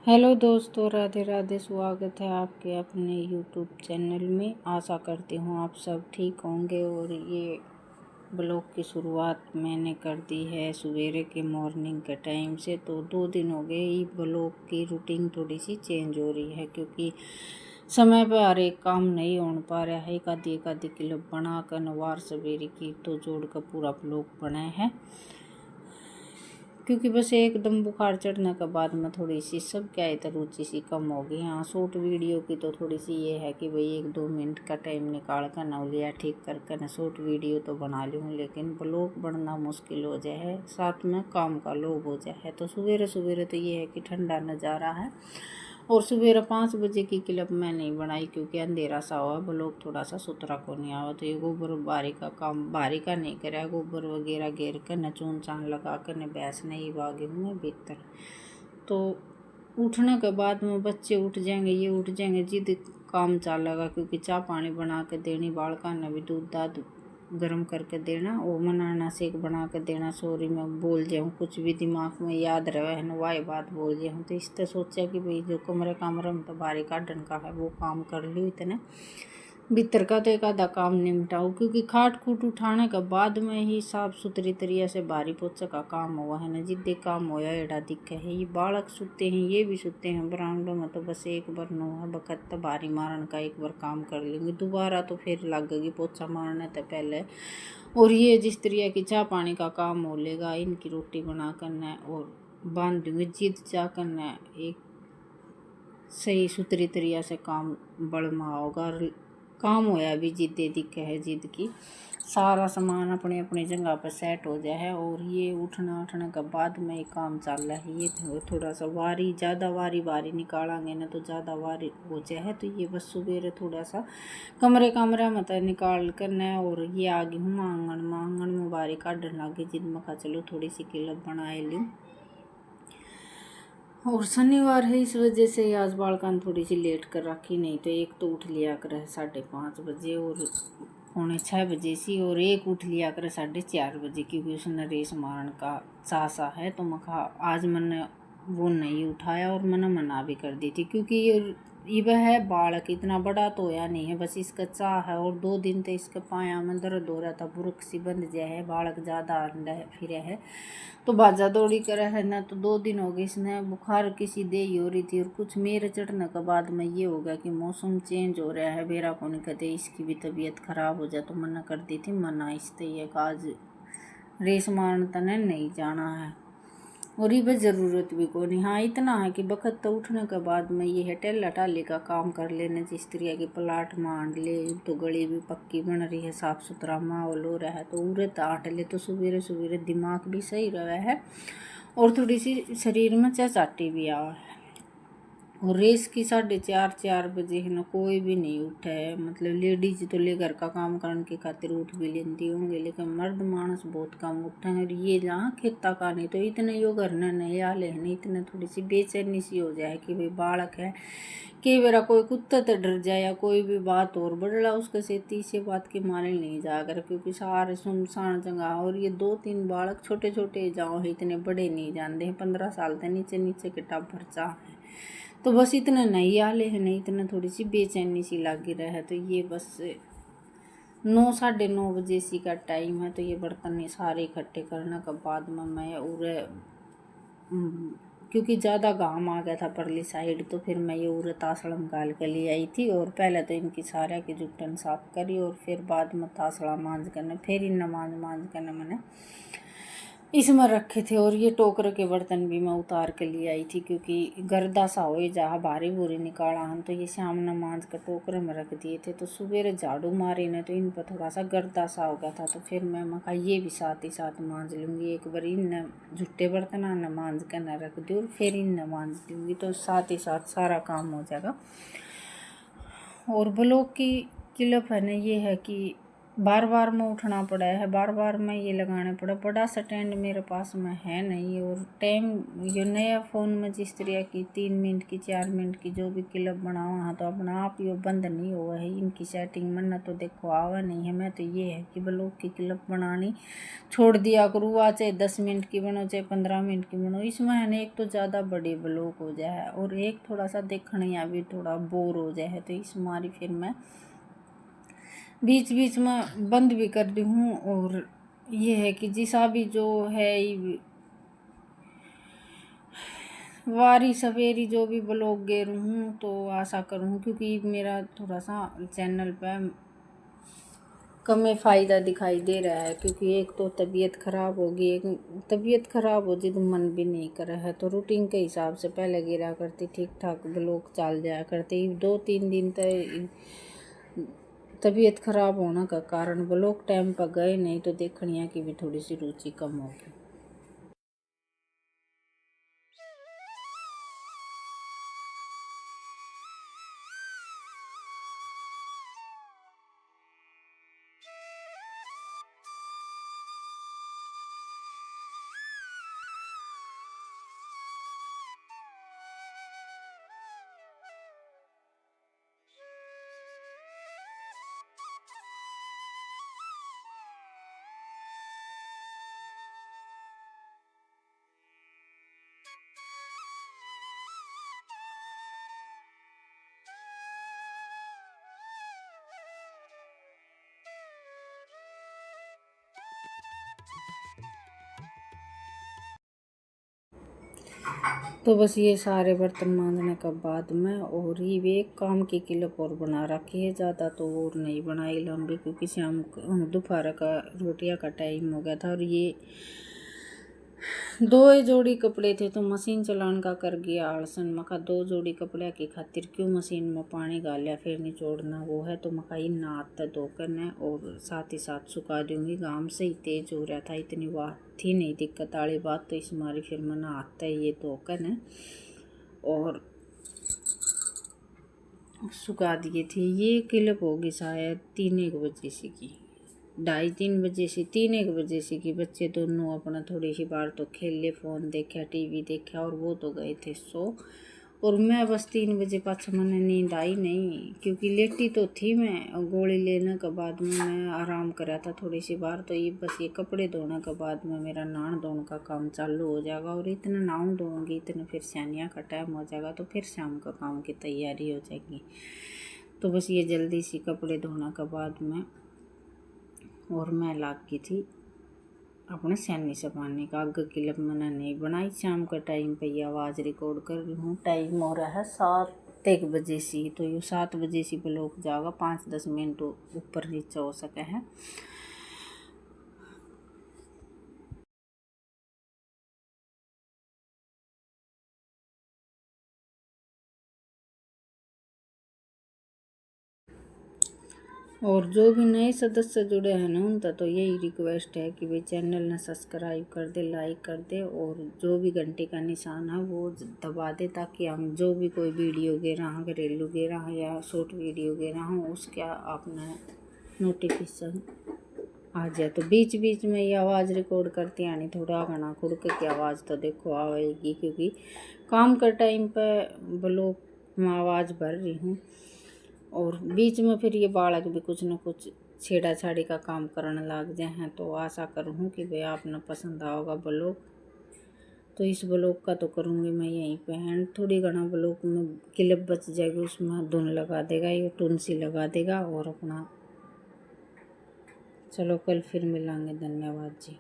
Hello दोस्तों, राधे राधे। स्वागत है आपके अपने यूट्यूब चैनल में। आशा करती हूँ आप सब ठीक होंगे। और ये ब्लॉग की शुरुआत मैंने कर दी है सवेरे के मॉर्निंग के टाइम से। तो 2 दिन हो गए ये ब्लॉग की रूटीन थोड़ी सी चेंज हो रही है, क्योंकि समय पर हर एक काम नहीं हो पा रहा है। एक आधी क्लिप बना कर नवार सवेरे की तो जोड़ कर पूरा ब्लॉग बनाए है, क्योंकि बस एकदम बुखार चढ़ने के बाद में थोड़ी सी सब क्या है तो रुचि सी कम हो गई। हाँ, शॉर्ट वीडियो की तो थोड़ी सी ये है कि भाई 1-2 मिनट का टाइम निकाल कर ना लिया ठीक कर ना शॉर्ट वीडियो तो बना लूँ, लेकिन ब्लॉग बनना मुश्किल हो जाए है, साथ में काम का लोग हो जाए है। तो सवेरे सवेरे तो ये है कि ठंडा नज़ारा है। और सवेरे 5 बजे की क्लिप मैं नहीं बनाई, क्योंकि अंधेरा सा हुआ, ब्लॉग थोड़ा सा सुथरा को नहीं आवा। तो ये गोबर बारी का काम बारी का नहीं करा, गोबर वगैरह घेर कर न चून चान लगा कर न बैस नहीं बागी हूँ मैं भीतर। तो उठने के बाद में बच्चे उठ जाएंगे, ये उठ जाएंगे, जिद काम चलेगा, क्योंकि चाय पानी बना के देनी, बालका ने भी दूध दाद गर्म करके देना, और मनाना शेक बना के देना। सॉरी मैं बोल जाऊँ कुछ भी दिमाग में याद रहे है ना वाही बात बोल जाऊँ। तो इस तरह सोचा कि भाई जो कमरे में तो बारी काटन का है वो काम कर लूँ, इतने भीतर का तो एक आधा काम निपटाऊँ, क्योंकि खाट खूट उठाने के बाद में ही साफ सुथरी तरीके से बारी पोछा का काम हुआ है ना। जिद्दे काम होया एड़ा दिक्कत है। ये बालक सुते हैं, ये भी सुते हैं बरामदों में। तो बस एक बार नो है बखत बारी मारन का एक बार काम कर लेंगे, दोबारा तो फिर लगेगी पोछा मारने तो पहले। और ये जिस तरीके की चाय पानी का काम हो लेगा, इनकी रोटी बना करना और बांध दूँगी जिद जा करना, एक सही सुथरी तरीके से काम बड़मा होगा। काम होया भी जिद्दे दिक्कत है, जिद की सारा सामान अपने अपने जगह पर सेट हो जाए है। और ये उठना के बाद में एक काम चल रहा है, ये थोड़ा सा वारी ज़्यादा वारी निकालेंगे ना तो ज़्यादा वारी हो जाए है। तो ये बस सुबह थोड़ा सा कमरे में तो निकाल करना। और ये आ गई हूँ आंगन में वारी काटने लगी, जिद में खा चलो थोड़ी सी क्लिप बनाए लूँ। और शनिवार है, इस वजह से आज बालकान थोड़ी सी लेट कर रखी, नहीं तो एक तो उठ लिया कर 5:30 बजे और 5:45 बजे सी, और एक उठ लिया कर 4:30 बजे, क्योंकि उसने रेस मारन का चासा है। तो मैं आज मैंने वो नहीं उठाया और मैंने मना भी कर दी थी, क्योंकि ये है बालक इतना बड़ा तो होया नहीं है, बस इसका चाह है। और 2 दिन तो इसके पाया में दर्द हो रहा था, बुरक सी बंद जाए है, बालक ज़्यादा अंडा फिर है तो बाजा दौड़ी करे है ना। तो 2 दिन हो गए इसने बुखार किसी दे ही हो रही थी। और कुछ मेरे चढ़ने के बाद में ये हो गया कि मौसम चेंज हो रहा है, बेरा को नहीं कहते इसकी भी तबीयत खराब हो जाए। तो मना कर दी थी, मना इसलिए आज रेस मारन तने नहीं जाना है, और ये बस ज़रूरत भी को नहीं। हाँ, इतना है कि बखत तो उठने के बाद में ये है टेला टाली का काम कर लेने, जिस तरह की प्लाट मांड ले। तो गली भी पक्की बन रही है, साफ़ सुथरा माहौल हो रहा है, तो उरे ताट ले तो सवेरे सवेरे दिमाग भी सही रहा है और थोड़ी सी शरीर में चहचाटी भी आ है। और रेस की 4:30 बजे है ना कोई भी नहीं उठा है, मतलब लेडीज तो ले घर का काम करने की खातिर उठ भी लेती होंगे, लेकिन मर्द मानस बहुत कम उठे हैं। और ये जहाँ खेता का नहीं तो इतने यो घर ने नहीं आले नहीं, इतने थोड़ी सी बेचैनी सी हो जाए कि भाई बालक है, कई बार कोई कुत्ता तो डर जाए या कोई भी बात और बढ़ला उसके से तीसरी बात की माने नहीं जाकर, क्योंकि सारे सुनसान जगह। और ये 2-3 बालक छोटे छोटे जाओ है, इतने बड़े नहीं जानते हैं, 15 साल से नीचे के टाबर चाह है। तो बस इतना नहीं आले है नहीं, इतना थोड़ी सी बेचैनी सी लगी रहे। तो ये बस 9-9:30 बजे सी का टाइम है। तो ये बर्तन सारे इकट्ठे करने के बाद में मैं उरे क्योंकि ज़्यादा घाम आ गया था परली साइड, तो फिर मैं ये उरे तासड़ा निकाल के ले आई थी। और पहले तो इनकी सारा की जुटन साफ करी, और फिर बाद में तासड़ा मांझ करने, फिर इन मांझ करने मैंने इसमें रखे थे। और ये टोकरे के बर्तन भी मैं उतार के ले आई थी, क्योंकि गर्दा सा हो जहाँ भारी भूरी निकाला हम, तो ये शाम ने मांझ कर टोकरे में रख दिए थे। तो सुबह झाड़ू मारी ने तो इन पर थोड़ा सा गर्दा सा हो गया था, तो फिर मैं कहा ये भी साथ ही साथ मांझ लूँगी, एक बार इन झुट्टे बर्तन न मांझ कर न रख दूँ और फिर इन मांझ दूँगी, तो साथ ही साथ सारा काम हो जाएगा। और ब्लॉग की क्लिप है ना ये है कि बार बार में उठना पड़ा है, बार बार में ये लगाना पड़ा। बड़ा स्टैंड मेरे पास में है नहीं, और टाइम ये नया फ़ोन में जिस तरह की 3 मिनट की 4 मिनट की जो भी क्लिप बनावा हाँ तो अपना आप ये बंद नहीं हुआ है। इनकी सेटिंग में ना तो देखो आवा नहीं है। मैं तो ये है कि ब्लॉग की क्लिप बनानी छोड़ दिया करूँ, चाहे 10 मिनट की बनो चाहे 15 मिनट की बनो। इसमें है ना एक तो ज़्यादा बड़े ब्लॉग हो जाए और एक थोड़ा सा देखने या भी थोड़ा बोर हो जाए, तो इस मारी फिर मैं बीच बीच में बंद भी कर दी हूँ। और ये है कि जिसा भी जो है वारी सवेरी जो भी ब्लॉग गेर हूँ तो आशा करूँ, क्योंकि मेरा थोड़ा सा चैनल पे कम फ़ायदा दिखाई दे रहा है। क्योंकि एक तो तबीयत ख़राब होगी, एक तबीयत ख़राब हो जी तो मन भी नहीं कर रहा है। तो रूटीन के हिसाब से पहले गिरा करती, ठीक ठाक ब्लॉग चल जाया करती। 2-3 दिन तक तबीयत ख़राब होने का कारण ब्लॉग टाइम पर गए नहीं, तो देखनिया की भी थोड़ी सी रुचि कम होगी। तो बस ये सारे बर्तन मांजने के बाद में और ही वे एक काम की क्लिप और बना रखी है, ज़्यादा तो और नहीं बनाई लंबी, क्योंकि शाम दोपहर का रोटियां का टाइम हो गया था। और ये 2 जोड़ी कपड़े थे तो मशीन चलाने का कर गया आलसन। मका 2 जोड़ी कपड़े की खातिर क्यों मशीन में पानी डालिया फिर निचोड़ना वो है, तो मका इन नात धोकर ने और साथ ही साथ सुखा दूंगी। गाम से ही तेज हो रहा था, इतनी बात थी नहीं दिक्कत वाली बात, तो इस मारी फिर मैं नहाता ये धोकर ने और सुखा दिए थे। ये क्लिप होगी शायद 3-1 बजे से की, 2:30-3 बजे से 3-1 बजे से कि बच्चे दोनों अपना थोड़ी सी बार तो खेल ले, फ़ोन देखा टीवी देखा और वो तो गए थे सो। और मैं बस 3 बजे पाछा मैंने नींद आई नहीं, क्योंकि लेटी तो थी मैं। और गोली लेने के बाद में मैं आराम करा था थोड़ी सी बार, तो ये बस ये कपड़े धोने के बाद में मेरा नहान धोने का काम चालू हो जाएगा। और इतना नहाऊँ धोऊँगी इतना फिर सैनिया का टाइम हो जाएगा, तो फिर शाम का काम की तैयारी हो जाएगी। तो बस ये जल्दी सी कपड़े धोने के बाद में और मैं लाग की थी अपने सैनी से पानी का आग क्लिप मैंने नहीं बनाई। शाम का टाइम पे ये आवाज़ रिकॉर्ड कर रही हूँ। टाइम हो रहा है 7-1 बजे से, तो ये 7 बजे से ब्लॉग जाएगा, 5-10 मिनट ऊपर नीचे हो सके है। और जो भी नए सदस्य जुड़े हैं ना उनका तो यही रिक्वेस्ट है कि भाई चैनल ने सब्सक्राइब कर दे, लाइक कर दे, और जो भी घंटे का निशान है वो दबा दे, ताकि हम जो भी कोई वीडियो गे रहा घरेलू गे रहा या शॉर्ट वीडियो गे रहा हूँ उसका आपने नोटिफिकेशन आ जाए। तो बीच बीच में ये आवाज़ रिकॉर्ड करती आनी थोड़ा घना खुड़क की आवाज़ तो देखो आएगी, क्योंकि काम का टाइम पर ब्लॉग में आवाज़ भर रही हूँ। और बीच में फिर ये बालक भी कुछ न कुछ छेड़ा छाड़ी का काम करने लग जाए हैं। तो आशा करूँ कि भाई आपने पसंद आओगा ब्लॉग। तो इस ब्लॉग का तो करूँगी मैं यहीं पे एंड। थोड़ी घना ब्लॉग में क्लिप बच जाएगी, उसमें धुन लगा देगा, ये टून सी लगा देगा और अपना। चलो कल फिर मिलेंगे, धन्यवाद जी।